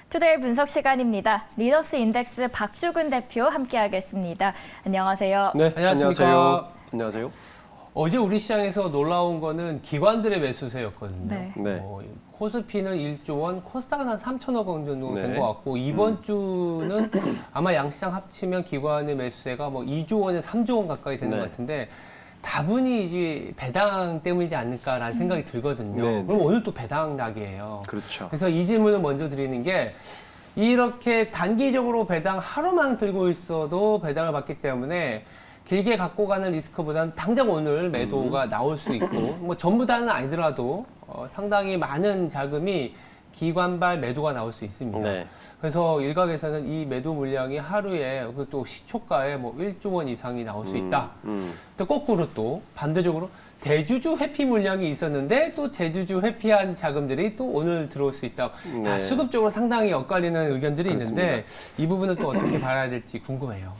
투데이 분석 시간입니다. 리더스 인덱스 박주근 대표 함께하겠습니다. 안녕하세요. 네, 안녕하십니까. 안녕하세요. 어제 우리 시장에서 놀라운 거는 기관들의 매수세였거든요. 네. 네. 코스피는 1조 원, 코스닥은 한 3천억 원 정도 네. 된 것 같고 이번 주는 아마 양시장 합치면 기관의 매수세가 뭐 2조 원에 3조 원 가까이 되는 네. 것 같은데 다분히 이제 배당 때문이지 않을까라는 생각이 들거든요. 네, 그럼 네. 오늘 또 배당 낙이에요. 그렇죠. 그래서 이 질문을 먼저 드리는 게 이렇게 단기적으로 배당 하루만 들고 있어도 배당을 받기 때문에 길게 갖고 가는 리스크보다는 당장 오늘 매도가 나올 수 있고 뭐 전부 다는 아니더라도 상당히 많은 자금이 기관발 매도가 나올 수 있습니다. 네. 그래서 일각에서는 이 매도 물량이 하루에 또 시초가에 뭐 1조 원 이상이 나올 수 있다. 또 거꾸로 또 반대적으로 대주주 회피 물량이 있었는데 또 제주주 회피한 자금들이 또 오늘 들어올 수 있다. 다 네. 수급적으로 상당히 엇갈리는 의견들이 그렇습니다. 있는데 이 부분은 또 어떻게 봐야 될지 궁금해요.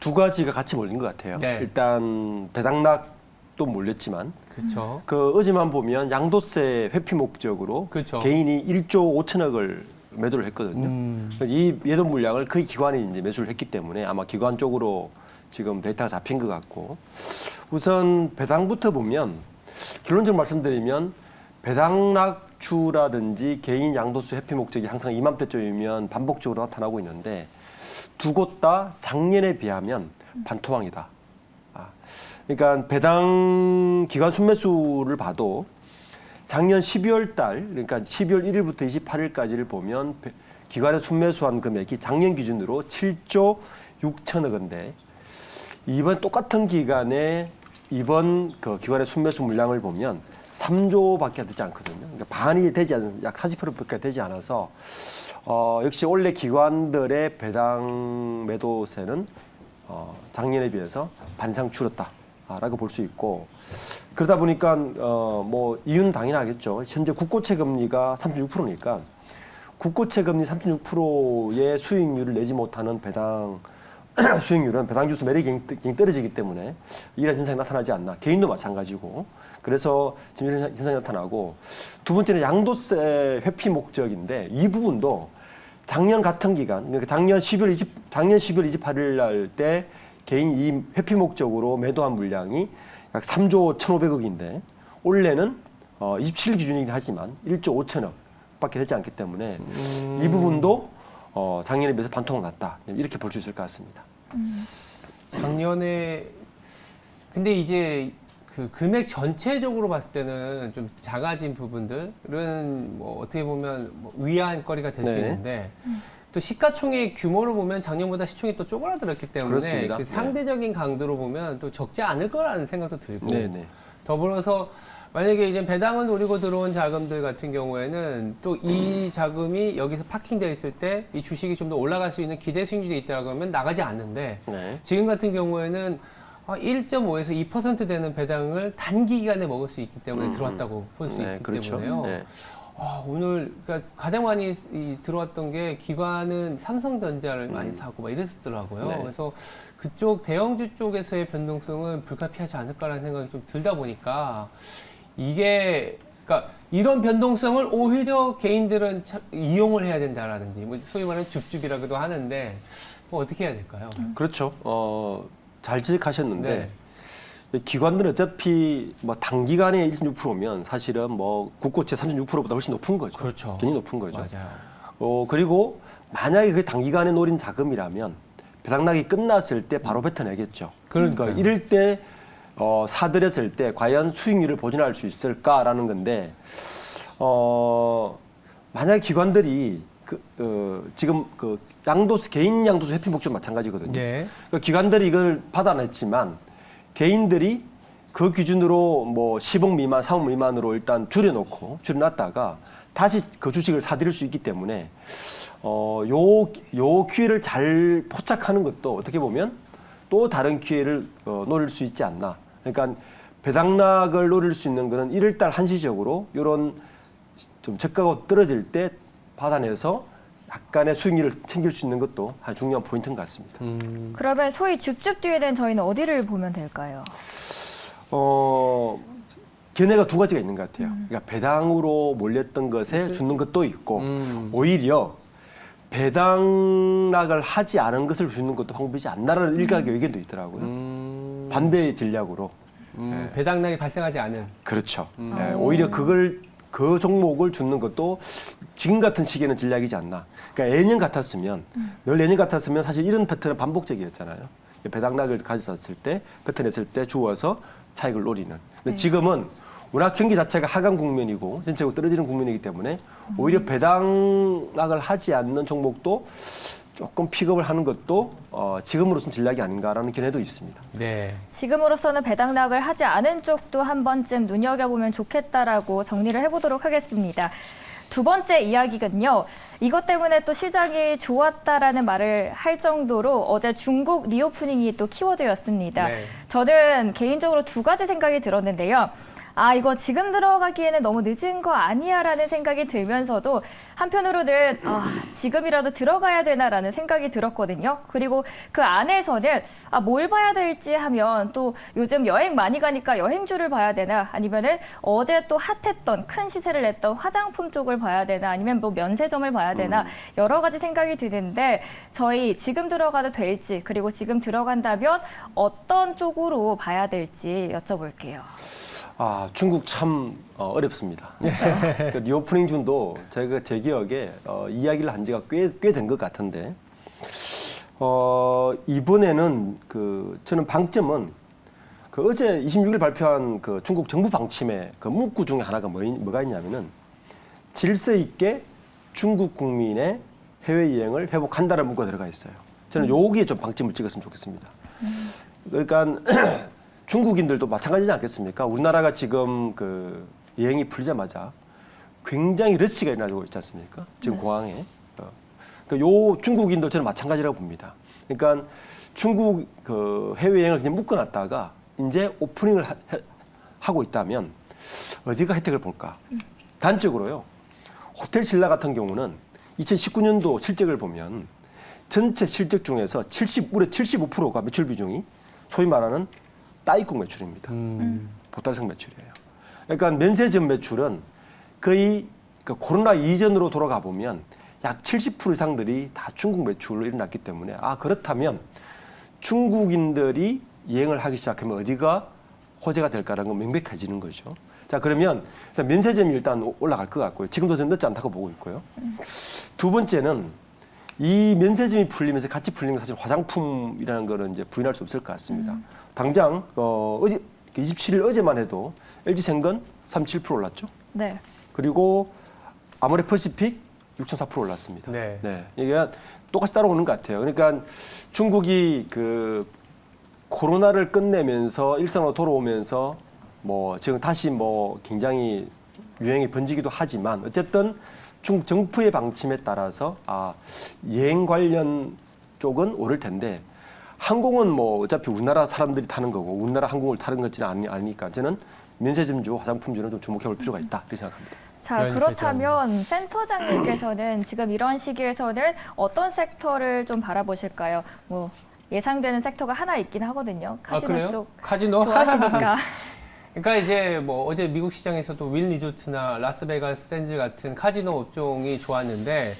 두 가지가 같이 몰린 것 같아요. 네. 일단 배당락도 몰렸지만 그렇죠. 그 어제만 보면 양도세 회피 목적으로 그렇죠. 개인이 1조 5천억을 매도를 했거든요. 이 매도 물량을 그 기관이 이제 매수를 했기 때문에 아마 기관 쪽으로 지금 데이터가 잡힌 것 같고 우선 배당부터 보면 결론적으로 말씀드리면 배당락주라든지 개인 양도세 회피 목적이 항상 이맘때쯤이면 반복적으로 나타나고 있는데 두 곳 다 작년에 비하면 반토막이다. 그러니까 배당 기관 순매수를 봐도 작년 12월 달, 그러니까 12월 1일부터 28일까지를 보면 기관에 순매수한 금액이 작년 기준으로 7조 6천억 원인데 이번 똑같은 기간에 이번 그 기관의 순매수 물량을 보면 3조밖에 되지 않거든요. 그러니까 반이 되지 않은 약 40%밖에 되지 않아서 역시 원래 기관들의 배당 매도세는 작년에 비해서 반 이상 줄었다라고 볼 수 있고 그러다 보니까 뭐 이유는 당연하겠죠. 현재 국고채 금리가 36%니까 국고채 금리 36%의 수익률을 내지 못하는 배당 수익률은 배당주수 매력이 굉장히 떨어지기 때문에 이런 현상이 나타나지 않나. 개인도 마찬가지고. 그래서 지금 이런 현상이 나타나고 두 번째는 양도세 회피 목적인데 이 부분도 작년 같은 기간, 그러니까 작년 12월 28일 날 때 개인 이 회피 목적으로 매도한 물량이 약 3조 1,500억인데 올해는 27일 기준이긴 하지만 1조 5천억 밖에 되지 않기 때문에 이 부분도 작년에 비해서 반토막 났다. 이렇게 볼 수 있을 것 같습니다. 작년에 근데 이제 그 금액 전체적으로 봤을 때는 좀 작아진 부분들은 뭐 어떻게 보면 뭐 위안거리가 될 수 네. 있는데 또 시가총액 규모로 보면 작년보다 시총이 또 쪼그라들었기 때문에 그렇습니다. 그 상대적인 강도로 보면 또 적지 않을 거라는 생각도 들고 네네. 더불어서 만약에 이제 배당을 노리고 들어온 자금들 같은 경우에는 또 이 자금이 여기서 파킹되어 있을 때 이 주식이 좀 더 올라갈 수 있는 기대 수익률이 있다고 하면 나가지 않는데 네. 지금 같은 경우에는 1.5에서 2% 되는 배당을 단기간에 먹을 수 있기 때문에 들어왔다고 볼 수 네, 있기 그렇죠. 때문에요. 네. 오늘 그러니까 가장 많이 들어왔던 게 기관은 삼성전자를 많이 사고 막 이랬었더라고요. 네. 그래서 그쪽 대형주 쪽에서의 변동성은 불가피하지 않을까라는 생각이 좀 들다 보니까 이게 그러니까 이런 변동성을 오히려 개인들은 이용을 해야 된다라든지 뭐 소위 말하는 줍줍이라고도 하는데 뭐 어떻게 해야 될까요? 그렇죠. 잘 지적하셨는데 네. 기관들은 어차피 뭐 단기간에 26%면 사실은 뭐 국고채 36%보다 훨씬 높은 거죠. 그렇죠. 굉장히 높은 거죠. 맞아요. 그리고 만약에 그 단기간에 노린 자금이라면 배당락이 끝났을 때 바로 뱉어내겠죠. 그러니까 그러니까요. 이럴 때 사들였을 때 과연 수익률을 보존할 수 있을까라는 건데 만약 기관들이 지금 그 개인 양도세 회피 목적 마찬가지거든요. 네. 그러니까 기관들이 이걸 받아냈지만 개인들이 그 기준으로 뭐 10억 미만, 3억 미만으로 일단 줄여놨다가 다시 그 주식을 사들일 수 있기 때문에 요 기회를 잘 포착하는 것도 어떻게 보면 또 다른 기회를 노릴 수 있지 않나. 그러니까 배당락을 노릴 수 있는 거는 1월달 한시적으로 이런 좀 저가가 떨어질 때 받아내서 약간의 수익률을 챙길 수 있는 것도 아주 중요한 포인트인 것 같습니다. 그러면 소위 줍줍 뒤에 대한 저희는 어디를 보면 될까요? 견해가 두 가지가 있는 것 같아요. 그러니까 배당으로 몰렸던 것에 주는 것도 있고 오히려 배당락을 하지 않은 것을 주는 것도 방법이지 않나라는 일각의 의견도 있더라고요. 반대 전략으로. 배당락이 발생하지 않은. 그렇죠. 네, 오히려 그 종목을 주는 것도 지금 같은 시기에는 전략이지 않나. 그러니까 예년 같았으면 늘 예년 같았으면 사실 이런 패턴은 반복적이었잖아요. 배당락을 가져왔을 때 패턴했을 때 주어서 차익을 노리는. 근데 지금은 워낙 경기 자체가 하강 국면이고 전체적으로 떨어지는 국면이기 때문에 오히려 배당락을 하지 않는 종목도 조금 픽업을 하는 것도 지금으로서는 전략이 아닌가라는 견해도 있습니다. 네. 지금으로서는 배당락을 하지 않은 쪽도 한 번쯤 눈여겨보면 좋겠다라고 정리를 해보도록 하겠습니다. 두 번째 이야기는요. 이것 때문에 또 시장이 좋았다라는 말을 할 정도로 어제 중국 리오프닝이 또 키워드였습니다. 네. 저는 개인적으로 두 가지 생각이 들었는데요. 아, 이거 지금 들어가기에는 너무 늦은 거 아니야 라는 생각이 들면서도 한편으로는 지금이라도 들어가야 되나라는 생각이 들었거든요. 그리고 그 안에서는 뭘 봐야 될지 하면 또 요즘 여행 많이 가니까 여행주를 봐야 되나 아니면은 어제 또 핫했던 큰 시세를 냈던 화장품 쪽을 봐야 되나 아니면 뭐 면세점을 봐야 되나 여러 가지 생각이 드는데 저희 지금 들어가도 될지 그리고 지금 들어간다면 어떤 쪽으로 봐야 될지 여쭤볼게요. 중국 참 어렵습니다. 그 리오프닝 준도 제가 제 기억에 이야기를 한 지가 꽤 된 것 같은데 이번에는 저는 방점은 어제 26일 발표한 그 중국 정부 방침의 그 문구 중에 하나가 뭐가 있냐면은 질서 있게 중국 국민의 해외 여행을 회복한다는 문구가 들어가 있어요. 저는 여기에 좀 방점을 찍었으면 좋겠습니다. 그러니까 중국인들도 마찬가지지 않겠습니까? 우리나라가 지금 그 여행이 풀리자마자 굉장히 러시가 일어나고 있지 않습니까? 지금 공항에. 그러니까 요 중국인도 저는 마찬가지라고 봅니다. 그러니까 중국 그 해외여행을 그냥 묶어놨다가 이제 오프닝을 하고 있다면 어디가 혜택을 볼까? 단적으로요. 호텔 신라 같은 경우는 2019년도 실적을 보면 전체 실적 중에서 무려 75%가 매출 비중이 소위 말하는 따입국 매출입니다. 보따리식 매출이에요. 그러니까 면세점 매출은 거의 코로나 이전으로 돌아가 보면 약 70% 이상들이 다 중국 매출로 일어났기 때문에 그렇다면 중국인들이 여행을 하기 시작하면 어디가 호재가 될까라는 건 명백해지는 거죠. 자, 그러면 면세점이 일단 올라갈 것 같고요. 지금도 저는 늦지 않다고 보고 있고요. 두 번째는 이 면세점이 풀리면서 같이 풀리는 건 사실 화장품이라는 거는 이제 부인할 수 없을 것 같습니다. 당장 어제 27일 어제만 해도 LG생건 37% 올랐죠. 네. 그리고 아모레퍼시픽 6.4% 올랐습니다. 네. 이게 똑같이 따라오는 것 같아요. 그러니까 중국이 그 코로나를 끝내면서 일상으로 돌아오면서 지금 다시 굉장히 유행이 번지기도 하지만 어쨌든 중국 정부의 방침에 따라서 여행 관련 쪽은 오를 텐데 항공은 어차피 우리나라 사람들이 타는 거고 우리나라 항공을 타는 것지는 아니니까 저는 면세점주, 화장품주는 좀 주목해 볼 필요가 있다 이렇게 생각합니다. 자, 그렇다면 센터장님께서는 지금 이런 시기에서는 어떤 섹터를 좀 바라보실까요? 예상되는 섹터가 하나 있긴 하거든요. 카지노 쪽 카지노? 좋아하시니까. 그러니까 이제 어제 미국 시장에서도 윌 리조트나 라스베가스 샌즈 같은 카지노 업종이 좋았는데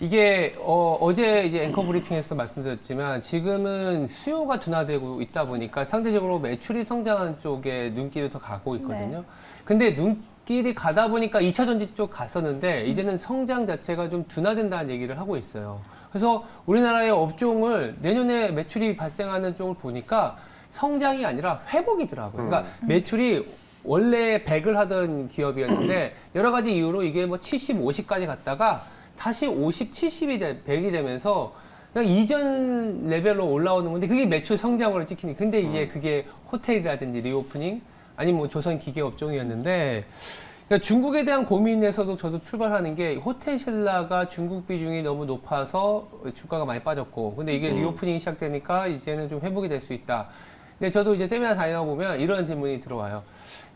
이게 어제 이제 앵커 브리핑에서도 말씀드렸지만 지금은 수요가 둔화되고 있다 보니까 상대적으로 매출이 성장하는 쪽에 눈길이 더 가고 있거든요. 네. 근데 눈길이 가다 보니까 2차 전지 쪽 갔었는데 이제는 성장 자체가 좀 둔화된다는 얘기를 하고 있어요. 그래서 우리나라의 업종을 내년에 매출이 발생하는 쪽을 보니까 성장이 아니라 회복이더라고요. 그러니까 매출이 원래 100을 하던 기업이었는데 여러 가지 이유로 이게 70, 50까지 갔다가 다시 50, 70이 100이 되면서 그냥 이전 레벨로 올라오는 건데 그게 매출 성장으로 찍히니. 근데 이게 그게 호텔이라든지 리오프닝 아니면 조선 기계 업종이었는데 그러니까 중국에 대한 고민에서도 저도 출발하는 게 호텔 신라가 중국 비중이 너무 높아서 주가가 많이 빠졌고 근데 이게 리오프닝이 시작되니까 이제는 좀 회복이 될 수 있다. 근데 저도 이제 세미나 다니다 보면 이런 질문이 들어와요.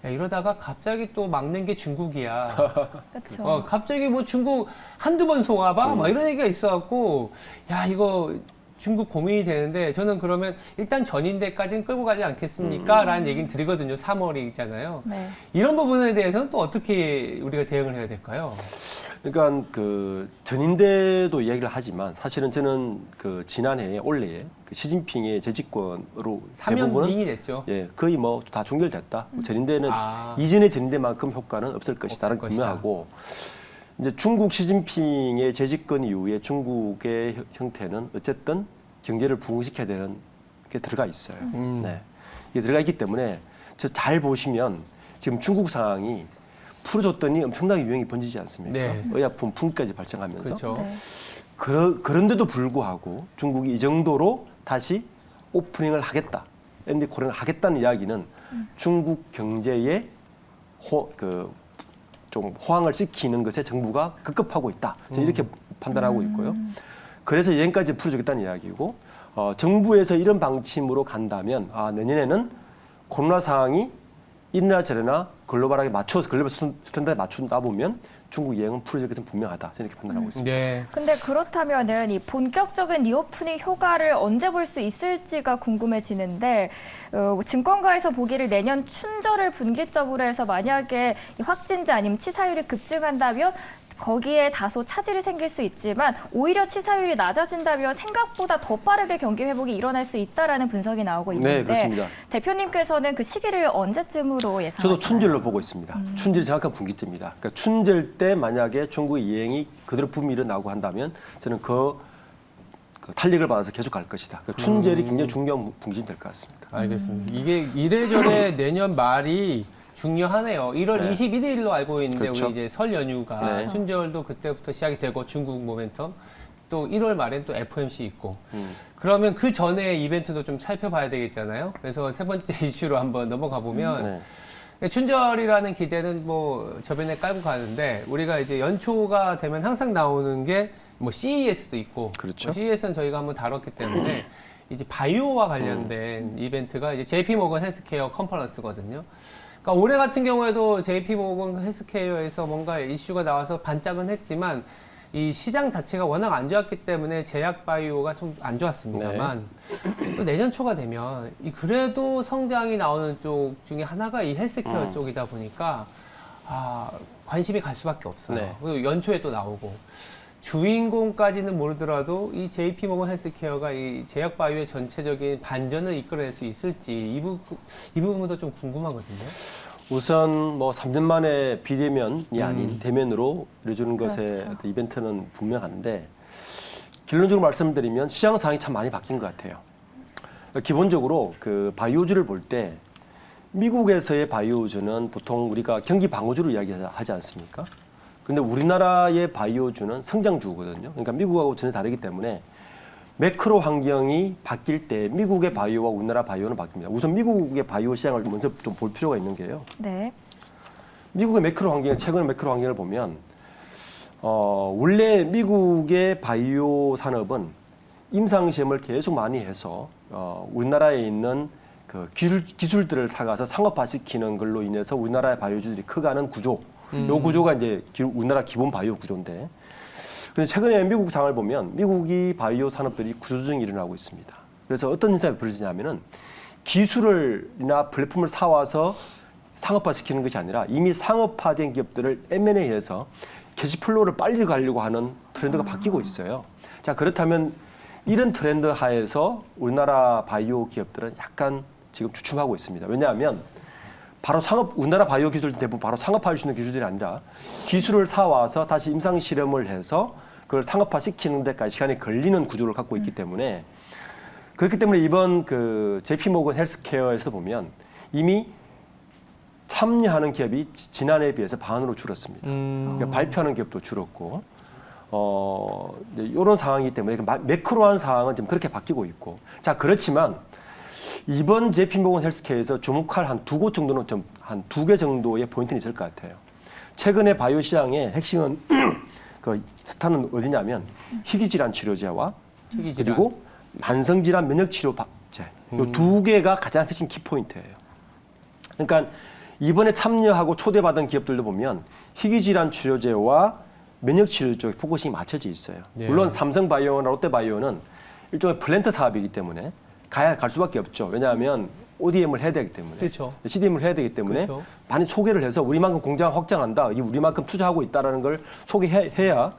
야, 이러다가 갑자기 또 막는 게 중국이야. 그렇죠. 갑자기 중국 한두 번 속아봐? 막 이런 얘기가 있어갖고, 야, 이거 중국 고민이 되는데, 저는 그러면 일단 전인대까지는 끌고 가지 않겠습니까? 라는 얘기는 드리거든요. 3월이잖아요. 네. 이런 부분에 대해서는 또 어떻게 우리가 대응을 해야 될까요? 그러니까 그 전인대도 이야기를 하지만 사실은 저는 그 지난해에 올해에 그 시진핑의 재집권으로 3연빙이 됐죠. 예 거의 뭐 다 종결됐다. 전인대는 아. 이전의 전인대만큼 효과는 없을 것이다는 없을 것이다. 분명하고 이제 중국 시진핑의 재집권 이후에 중국의 형태는 어쨌든 경제를 부흥시켜야 되는 게 들어가 있어요. 네. 이게 들어가 있기 때문에 저 잘 보시면 지금 중국 상황이 풀어줬더니 엄청나게 유행이 번지지 않습니까? 네. 의약품 품까지 발생하면서 그렇죠. 네. 그런데도 불구하고 중국이 이 정도로 다시 오프닝을 하겠다, 엔드 코로나를 하겠다는 이야기는 중국 경제에 좀 호황을 시키는 것에 정부가 급급하고 있다. 저는 이렇게 판단하고 있고요. 그래서 여행까지 풀어주겠다는 이야기고 정부에서 이런 방침으로 간다면 내년에는 코로나 상황이 이래나 저래나 글로벌하게 맞춰서 글로벌 스탠다드에 맞춘다 보면 중국 여행은 풀어질 것은 분명하다. 저는 이렇게 판단하고 있습니다. 네. 근데 그렇다면은 이 본격적인 리오프닝 효과를 언제 볼 수 있을지가 궁금해지는데 증권가에서 보기를 내년 춘절을 분기점으로 해서 만약에 이 확진자 아니면 치사율이 급증한다면 거기에 다소 차질이 생길 수 있지만 오히려 치사율이 낮아진다면 생각보다 더 빠르게 경기 회복이 일어날 수 있다라는 분석이 나오고 있는데 네, 그렇습니다. 대표님께서는 그 시기를 언제쯤으로 예상하시나요? 저도 춘절로 보고 있습니다. 춘절이 정확한 분기점입니다. 그러니까 춘절 때 만약에 중국의 여행이 그대로 붐이 일어나고 한다면 저는 그 탄력을 받아서 계속 갈 것이다. 그러니까 춘절이 굉장히 중요한 분기점이 될 것 같습니다. 알겠습니다. 이게 이래저래 내년 말이 중요하네요. 1월 네. 21일로 알고 있는데 그렇죠. 우리 이제 설 연휴가 네. 춘절도 그때부터 시작이 되고 중국 모멘텀 또 1월 말엔 또 FOMC 있고 그러면 그 전에 이벤트도 좀 살펴봐야 되겠잖아요. 그래서 세 번째 이슈로 한번 넘어가 보면 네. 춘절이라는 기대는 뭐 저변에 깔고 가는데 우리가 이제 연초가 되면 항상 나오는 게 뭐 CES도 있고 그렇죠. CES는 저희가 한번 다뤘기 때문에 이제 바이오와 관련된 이벤트가 이제 JP 모건 헬스케어 컨퍼런스거든요. 그러니까 올해 같은 경우에도 JP 모건 헬스케어에서 뭔가 이슈가 나와서 반짝은 했지만 이 시장 자체가 워낙 안 좋았기 때문에 제약 바이오가 좀 안 좋았습니다만 또 내년 초가 되면 그래도 성장이 나오는 쪽 중에 하나가 이 헬스케어 쪽이다 보니까 관심이 갈 수밖에 없어요. 네. 그리고 연초에 또 나오고 주인공까지는 모르더라도 이 JP 모건 헬스케어가 이 제약 바이오의 전체적인 반전을 이끌어낼 수 있을지 이 부분도 좀 궁금하거든요. 우선 뭐 3년 만에 비대면이 아닌 대면으로 이루어지는 것의 그렇죠. 어떤 이벤트는 분명한데 결론적으로 말씀드리면 시장 상황이 참 많이 바뀐 것 같아요. 기본적으로 그 바이오주를 볼 때 미국에서의 바이오주는 보통 우리가 경기 방어주로 이야기하지 않습니까? 그런데 우리나라의 바이오주는 성장주거든요. 그러니까 미국하고 전혀 다르기 때문에 매크로 환경이 바뀔 때 미국의 바이오와 우리나라 바이오는 바뀝니다. 우선 미국의 바이오 시장을 먼저 좀 볼 필요가 있는 게요. 네. 미국의 매크로 환경, 최근의 매크로 환경을 보면 원래 미국의 바이오 산업은 임상 시험을 계속 많이 해서 우리나라에 있는 그 기술들을 사가서 상업화시키는 걸로 인해서 우리나라의 바이오주들이 커가는 구조. 요 구조가 이제 우리나라 기본 바이오 구조인데. 근데 최근에 미국 상황을 보면 미국이 바이오 산업들이 구조조정이 일어나고 있습니다. 그래서 어떤 현상이 벌어지냐면은 기술이나 플랫폼을 사와서 상업화시키는 것이 아니라 이미 상업화된 기업들을 M&A해서 캐시플로우를 빨리 가려고 하는 트렌드가 바뀌고 있어요. 자, 그렇다면 이런 트렌드 하에서 우리나라 바이오 기업들은 약간 지금 주춤하고 있습니다. 왜냐하면 바로 우리나라 바이오 기술 대부분 바로 상업화할 수 있는 기술들이 아니라 기술을 사와서 다시 임상 실험을 해서 그걸 상업화시키는 데까지 시간이 걸리는 구조를 갖고 있기 때문에 그렇기 때문에 이번 그 JP 모건 헬스케어에서 보면 이미 참여하는 기업이 지난해에 비해서 반으로 줄었습니다. 그러니까 발표하는 기업도 줄었고 이런 상황이기 때문에 매크로한 상황은 지금 그렇게 바뀌고 있고 자 그렇지만 이번 JP 모건 헬스케어에서 주목할 한 두 곳 정도는 좀 한 두 개 정도의 포인트는 있을 것 같아요. 최근에 바이오 시장의 핵심은 그 스타는 어디냐면 희귀질환 치료제와 그리고 만성질환 면역치료제 이 두 개가 가장 핵심 키포인트예요. 그러니까 이번에 참여하고 초대받은 기업들도 보면 희귀질환 치료제와 면역치료 쪽에 포커싱이 맞춰져 있어요. 네. 물론 삼성바이오나 롯데바이오는 일종의 플랜트 사업이기 때문에 갈 수밖에 없죠. 왜냐하면 ODM을 해야 되기 때문에, 그렇죠. CDM을 해야 되기 때문에 그렇죠. 많이 소개를 해서 우리만큼 공장 확장한다, 이 우리만큼 투자하고 있다라는 걸 소개해야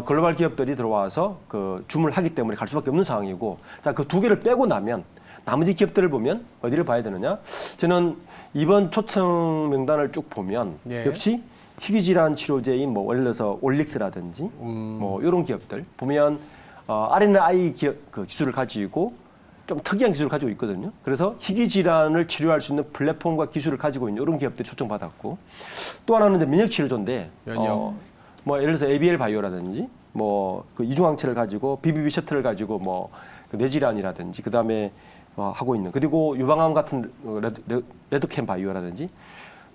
글로벌 기업들이 들어와서 그 주문을 하기 때문에 갈 수밖에 없는 상황이고, 자, 그 두 개를 빼고 나면 나머지 기업들을 보면 어디를 봐야 되느냐? 저는 이번 초청 명단을 쭉 보면 예. 역시 희귀질환 치료제인 뭐 예를 들어서 올릭스라든지 뭐 이런 기업들 보면 RNAi 그 기술을 가지고 좀 특이한 기술을 가지고 있거든요. 그래서 희귀질환을 치료할 수 있는 플랫폼과 기술을 가지고 있는 이런 기업들이 초청받았고, 또 하나는 이제 면역 치료제인데 뭐 예를 들어서 ABL 바이오라든지 뭐 그 이중항체를 가지고 BBB 셔틀을 가지고 뭐 그 뇌질환이라든지 그다음에 하고 있는, 그리고 유방암 같은 레드캠 바이오라든지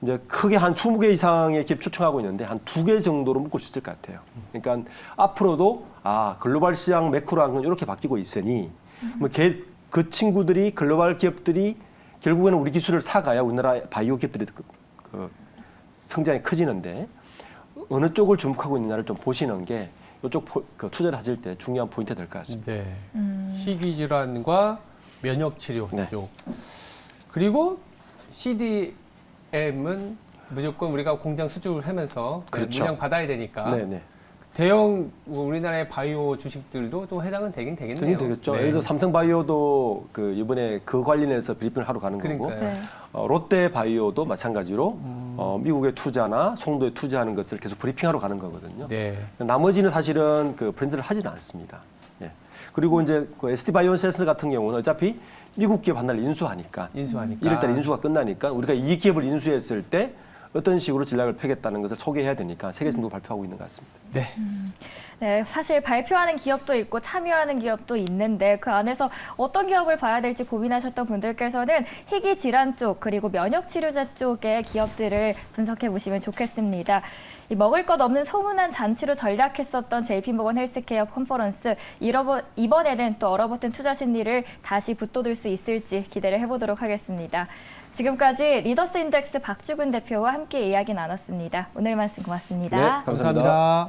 이제 크게 한 20개 이상의 기업 초청하고 있는데 한 2개 정도로 묶을 수 있을 것 같아요. 그러니까 앞으로도 글로벌 시장 매크로한 건 이렇게 바뀌고 있으니 그 친구들이 글로벌 기업들이 결국에는 우리 기술을 사가야 우리나라 바이오 기업들이 그 성장이 커지는데 어느 쪽을 주목하고 있느냐를 좀 보시는 게 이쪽 그 투자를 하실 때 중요한 포인트가 될 것 같습니다. 네. 희귀질환과 면역치료 네. 쪽. 그리고 CDM은 무조건 우리가 공장 수주를 하면서 그렇죠. 물량 받아야 되니까 네네. 대형 우리나라의 바이오 주식들도 또 해당은 되긴 되겠네요. 되겠죠. 네. 예를 들어 삼성바이오도 그 이번에 그 관련해서 브리핑을 하러 가는 거고, 그러니까요. 네. 롯데바이오도 마찬가지로 미국의 투자나 송도에 투자하는 것들을 계속 브리핑하러 가는 거거든요. 네. 나머지는 사실은 그 브랜드를 하지는 않습니다. 예. 그리고 이제 그 ST바이오센스 같은 경우는 어차피 미국 기업 하나를 인수하니까 인수하니까. 1월달에 인수가 끝나니까 우리가 이 기업을 인수했을 때 어떤 식으로 전략을 펴겠다는 것을 소개해야 되니까 세계 정도 발표하고 있는 것 같습니다. 네. 네, 사실 발표하는 기업도 있고 참여하는 기업도 있는데 그 안에서 어떤 기업을 봐야 될지 고민하셨던 분들께서는 희귀 질환 쪽 그리고 면역 치료제 쪽의 기업들을 분석해 보시면 좋겠습니다. 이 먹을 것 없는 소문난 잔치로 전략했었던 JP모건 헬스케어 컨퍼런스, 이번에는 또 얼어붙은 투자 심리를 다시 붙돋을 수 있을지 기대를 해보도록 하겠습니다. 지금까지 리더스 인덱스 박주근 대표와 함께 이야기 나눴습니다. 오늘 말씀 고맙습니다. 네, 감사합니다. 감사합니다.